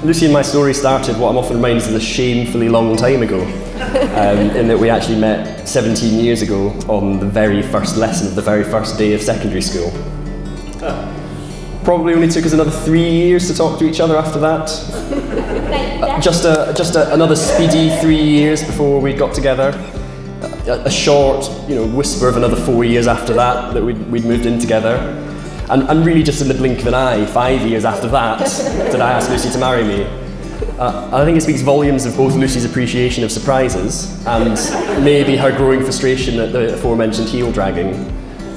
Lucy and my story started what I'm often reminded of a shamefully long time ago, in that we actually met 17 years ago on the very first lesson of the very first day of secondary school. Probably only took us another 3 years to talk to each other after that. Just another speedy 3 years before we got together. A short, whisper of another 4 years after that we'd moved in together. And really just in the blink of an eye, 5 years after that, did I ask Lucy to marry me. I think it speaks volumes of both Lucy's appreciation of surprises and maybe her growing frustration at the aforementioned heel dragging.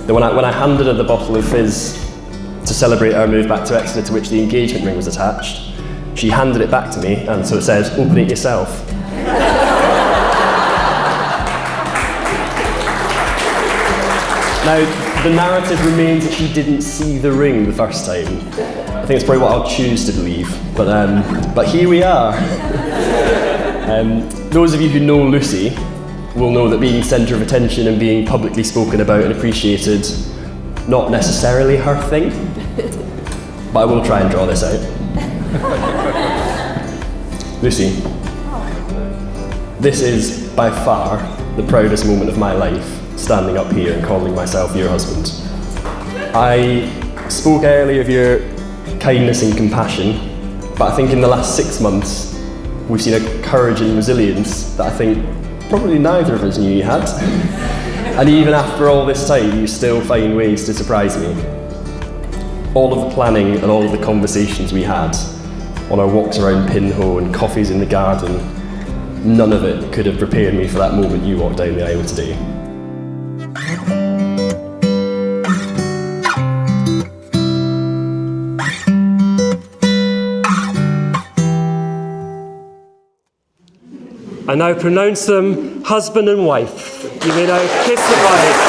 That when I handed her the bottle of fizz to celebrate our move back to Exeter, to which the engagement ring was attached, she handed it back to me, and so it said, "Open it yourself." Now, the narrative remains that she didn't see the ring the first time. I think it's probably what I'll choose to believe, but here we are. Those of you who know Lucy will know that being centre of attention and being publicly spoken about and appreciated, not necessarily her thing, but I will try and draw this out. Lucy, this is by far the proudest moment of my life, standing up here and calling myself your husband. I spoke earlier of your kindness and compassion, but I think in the last 6 months, we've seen a courage and resilience that I think probably neither of us knew you had. And even after all this time, you still find ways to surprise me. All of the planning and all of the conversations we had on our walks around Pinho and coffees in the garden, none of it could have prepared me for that moment you walked down the aisle today. I now pronounce them husband and wife. You may now kiss the bride.